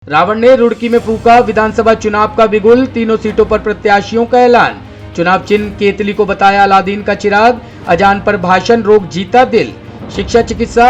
रावण ने रुड़की में फूंका विधानसभा चुनाव का बिगुल, तीनों सीटों पर प्रत्याशियों का ऐलान। चुनाव चिन्ह केतली को बताया अलादीन का चिराग, अजान पर भाषण रोक जीता दिल। शिक्षा, चिकित्सा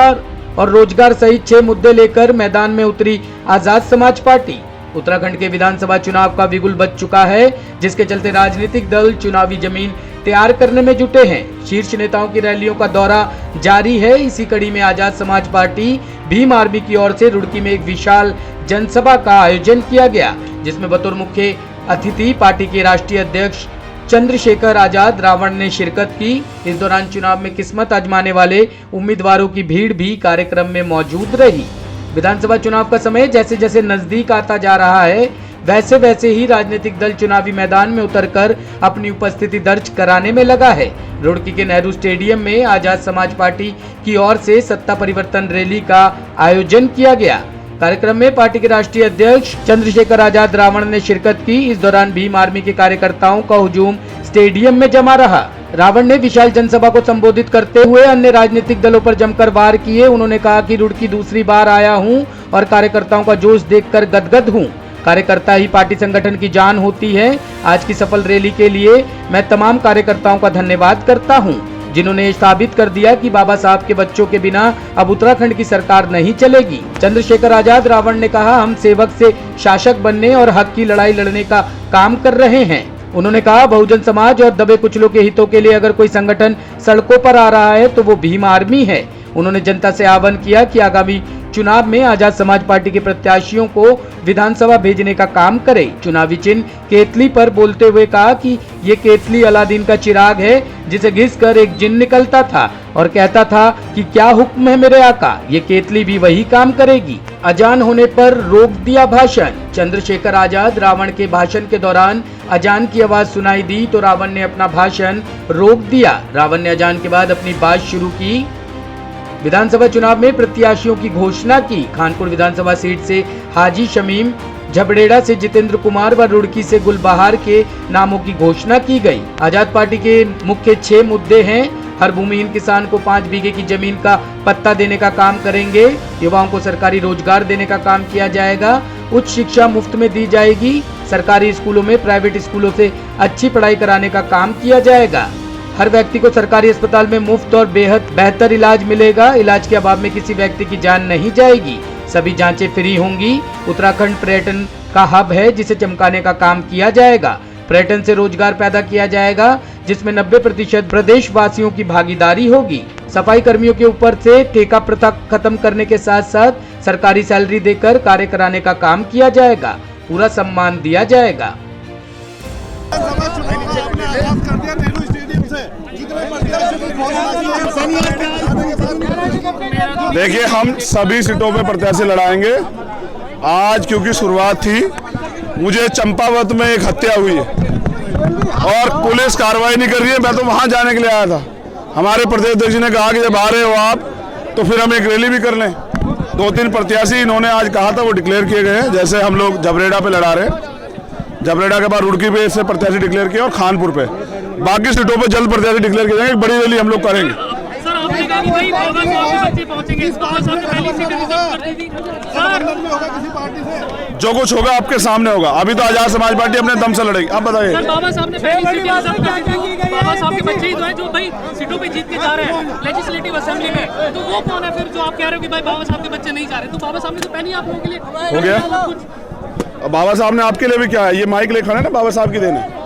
और रोजगार सहित 6 मुद्दे लेकर मैदान में उतरी आजाद समाज पार्टी। उत्तराखंड के विधानसभा चुनाव का बिगुल बज चुका है, जिसके चलते राजनीतिक दल चुनावी जमीन तैयार करने में जुटे हैं। शीर्ष नेताओं की रैलियों का दौरा जारी है। इसी कड़ी में आजाद समाज पार्टी भीम आर्मी की ओर से रुड़की में एक विशाल जनसभा का आयोजन किया गया, जिसमें बतौर मुख्य अतिथि पार्टी के राष्ट्रीय अध्यक्ष चंद्रशेखर आजाद रावण ने शिरकत की। इस दौरान चुनाव में किस्मत आजमाने वाले उम्मीदवारों की भीड़ भी कार्यक्रम में मौजूद रही। विधानसभा चुनाव का समय जैसे जैसे नजदीक आता जा रहा है, वैसे वैसे ही राजनीतिक दल चुनावी मैदान में उतरकर अपनी उपस्थिति दर्ज कराने में लगा है। रुड़की के नेहरू स्टेडियम में आजाद समाज पार्टी की ओर से सत्ता परिवर्तन रैली का आयोजन किया गया। कार्यक्रम में पार्टी के राष्ट्रीय अध्यक्ष चंद्रशेखर आजाद रावण ने शिरकत की। इस दौरान भीम आर्मी के कार्यकर्ताओं का हुजूम स्टेडियम में जमा रहा। रावण ने विशाल जनसभा को संबोधित करते हुए अन्य राजनीतिक दलों पर जमकर वार किए। उन्होंने कहा कि रुड़की दूसरी बार आया हूं और कार्यकर्ताओं का जोश देखकर गदगद हूं। कार्यकर्ता ही पार्टी संगठन की जान होती है। आज की सफल रैली के लिए मैं तमाम कार्यकर्ताओं का धन्यवाद करता हूं, जिन्होंने साबित कर दिया कि बाबा साहब के बच्चों के बिना अब उत्तराखंड की सरकार नहीं चलेगी। चंद्रशेखर आजाद रावण ने कहा, हम सेवक से शासक बनने और हक की लड़ाई लड़ने का काम कर रहे हैं। उन्होंने कहा, बहुजन समाज और दबे कुचलों के हितों के लिए अगर कोई संगठन सड़कों पर आ रहा है तो वो भीम आर्मी है। उन्होंने जनता से आह्वान किया कि आगामी चुनाव में आजाद समाज पार्टी के प्रत्याशियों को विधानसभा भेजने का काम करे। चुनावी चिन्ह केतली पर बोलते हुए कहा कि ये केतली अलादीन का चिराग है, जिसे घिसकर एक जिन निकलता था और कहता था कि क्या हुक्म है मेरे आका। ये केतली भी वही काम करेगी। अजान होने पर रोक दिया भाषण। चंद्रशेखर आजाद रावण के भाषण के दौरान अजान की आवाज सुनाई दी तो रावण ने अपना भाषण रोक दिया। रावण ने अजान के बाद अपनी बात शुरू की। विधानसभा चुनाव में प्रत्याशियों की घोषणा की। खानपुर विधानसभा सीट से हाजी शमीम, झबड़ेड़ा से जितेंद्र कुमार व रुड़की से गुलबहार के नामों की घोषणा की गई। आजाद पार्टी के मुख्य 6 मुद्दे हैं। हर भूमिहीन किसान को 5 बीघे की जमीन का पट्टा देने का काम करेंगे। युवाओं को सरकारी रोजगार देने का काम किया जाएगा। उच्च शिक्षा मुफ्त में दी जाएगी। सरकारी स्कूलों में प्राइवेट स्कूलों से अच्छी पढ़ाई कराने का काम किया जाएगा। हर व्यक्ति को सरकारी अस्पताल में मुफ्त और बेहतर इलाज मिलेगा। इलाज के अभाव में किसी व्यक्ति की जान नहीं जाएगी। सभी जांचें फ्री होंगी। उत्तराखंड पर्यटन का हब है, जिसे चमकाने का काम किया जाएगा। पर्यटन से रोजगार पैदा किया जाएगा, जिसमें 90% प्रदेश वासियों की भागीदारी होगी। सफाई कर्मियों के ऊपर से ठेका प्रथा खत्म करने के साथ साथ सरकारी सैलरी देकर कार्य कराने का काम किया जाएगा। पूरा सम्मान दिया जाएगा। देखिए, हम सभी सीटों पे प्रत्याशी लड़ाएंगे। आज क्योंकि शुरुआत थी, मुझे चंपावत में एक हत्या हुई है और पुलिस कार्रवाई नहीं कर रही है। मैं तो वहां जाने के लिए आया था। हमारे प्रदेश अध्यक्ष ने कहा कि जब आ रहे हो आप तो फिर हम एक रैली भी कर लें। 2-3 प्रत्याशी इन्होंने आज कहा था, वो डिक्लेयर किए गए हैं। जैसे हम लोग झबरेड़ा पे लड़ा रहे हैं, झबरेड़ा के बाद रुड़की पे से प्रत्याशी डिक्लेयर किए और खानपुर पे। बाकी सीटों पे जल्द प्रत्याशी डिक्लेयर किए जाएंगे। एक बड़ी रैली हम लोग करेंगे। जो कुछ होगा आपके सामने होगा। अभी तो आजाद समाज पार्टी अपने दम से लड़ेगी। आप बताइए। बाबा साहब ने बाबा साहब के बच्चे ही तो हैं जो भाई सीटों पे जीत के जा रहे हैं लेजिस्लेटिव असेंबली में। तो वो कौन है फिर जो आप कह रहे हो कि भाई बाबा साहब के बच्चे नहीं जा रहे? तो बाबा साहब ने तो पहले आप लोगों के लिए हो गया। बाबा साहब ने आपके लिए भी क्या है? ये माइक ले खड़े ना, बाबा साहब की देन है।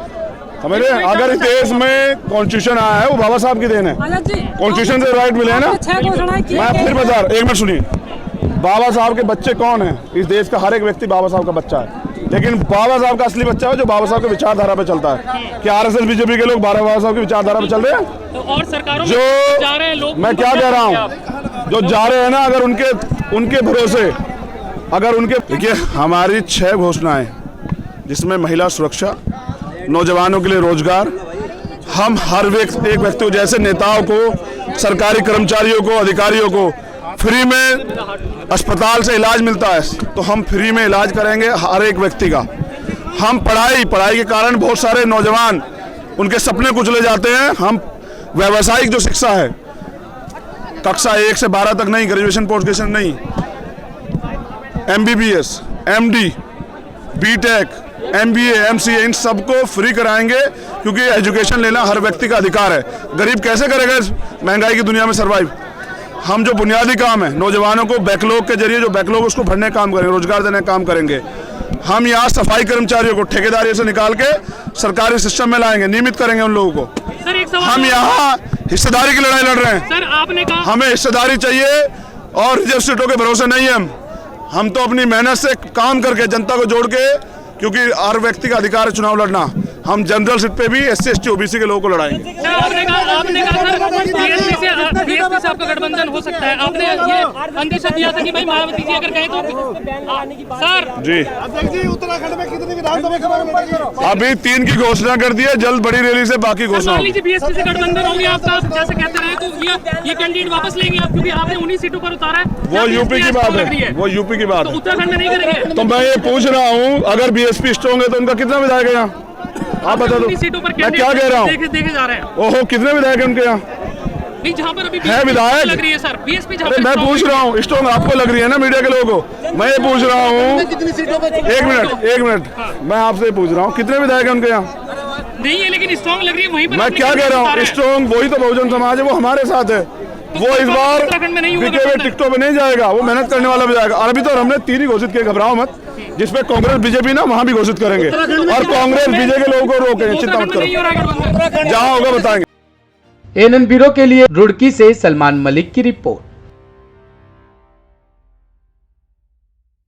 समझ रहे हैं? अगर इस देश में कॉन्स्टिट्यूशन आया है वो बाबा साहब की देन है। कॉन्स्टिट्यूशन से राइट मिले हैं ना। मैं फिर बता रहा, 1 मिनट सुनिए। बाबा साहब के बच्चे कौन है? इस देश का हर एक व्यक्ति बाबा साहब का बच्चा है। लेकिन बाबा साहब का असली बच्चा है जो बाबा साहब के विचारधारा पे चलता है। कि आरएसएस बीजेपी के लोग बाबा साहब की विचारधारा पे चल रहे हैं? और सरकारों जो जा रहे हैं लोग, मैं क्या कह रहा हूँ, जो जा रहे हैं ना, अगर उनके भरोसे, अगर उनके, देखिए हमारी 6 घोषणाएं, जिसमें महिला सुरक्षा, नौजवानों के लिए रोजगार, हम हर एक व्यक्ति को, जैसे नेताओं को, सरकारी कर्मचारियों को, अधिकारियों को फ्री में अस्पताल से इलाज मिलता है, तो हम फ्री में इलाज करेंगे हर एक व्यक्ति का। हम पढ़ाई के कारण बहुत सारे नौजवान उनके सपने कुचले जाते हैं। हम व्यावसायिक जो शिक्षा है, कक्षा 1 से 12 तक नहीं, ग्रेजुएशन पोस्ट ग्रेजुएशन नहीं, MBBS, MD, BTech, MBA, MCA इन सबको फ्री कराएंगे, क्योंकि एजुकेशन लेना हर व्यक्ति का अधिकार है। गरीब कैसे करेगा इस महंगाई की दुनिया में सर्वाइव? हम जो बुनियादी काम है, नौजवानों को बैकलॉग के जरिए जो बैकलॉग उसको भरने काम करेंगे, रोजगार देने काम करेंगे। हम यहाँ सफाई कर्मचारियों को ठेकेदारी से निकाल के सरकारी सिस्टम में लाएंगे, नियमित करेंगे उन लोगों को। सर एक सवाल हम यहाँ हिस्सेदारी की लड़ाई लड़ रहे हैं। सर आपने कहा हमें हिस्सेदारी चाहिए और रिजर्व सीटों के भरोसे नहीं है। हम तो अपनी मेहनत से काम करके जनता को जोड़ के, क्योंकि हर व्यक्ति का अधिकार है चुनाव लड़ना, हम जनरल सीट पे भी SC ST OBC के लोगों को लड़ाएंगे। सर आपने कहा सर बीएसपी से आपका गठबंधन हो सकता है। आपने ये अंदेशा दिया था कि भाई मायावती जी अगर कहें तो सर जी उत्तराखंड में कितनी विधानसभा अभी 3 की घोषणा कर दी है, जल्द बड़ी रैली से बाकी घोषणा मान होगी। लीजिए बीएसपी से गठबंधन हो गया आपका, आप जैसे कहते रहे, तो ये कैंडिडेट वापस लेंगे आप, क्योंकि आपने 19 सीटों पर उतारा है। वो यूपी की बात है, वो यूपी की बात तो है। उत्तराखंड में नहीं करेंगे। तो मैं ये पूछ रहा हूँ, अगर BSP स्ट्रॉन्ग है तो उनका कितना विधायक है यहाँ? आप बता दो, सीटों पर मैं क्या कह रहा हूँ? देखे जा रहे हैं। ओहो, कितने विधायक है उनके यहाँ? नहीं, जहाँ पर अभी है विधायक लग रही है सर, बीएसपी जहाँ अरे पर मैं strong पूछ है। रहा हूँ, स्ट्रॉन्ग आपको लग रही है ना मीडिया के लोगों को? मैं ये पूछ रहा हूँ, एक मिनट, मैं आपसे पूछ रहा हूँ, कितने विधायक है उनके यहाँ? नहीं है, लेकिन स्ट्रॉन्ग लग रही है वहीं पर। मैं क्या कह रहा हूँ, स्ट्रॉन्ग वही तो बहुजन समाज है, वो हमारे साथ है। वो इस बार उत्तराखंड में नहीं होगा बिके हुए गठबंधन। टिकटों पे नहीं जाएगा, वो मेहनत करने वाला भी जाएगा। और अभी तो हमने 3 ही घोषित किए, घबराओ मत। जिसपे कांग्रेस BJP ना, वहाँ भी घोषित करेंगे, और कांग्रेस BJP के लोगों को रोकेंगे, चिंता मत नहीं हो रहा है गठबंधन। करो, जहाँ होगा बताएंगे। ANN ब्यूरो के लिए रुड़की से सलमान मलिक की रिपोर्ट।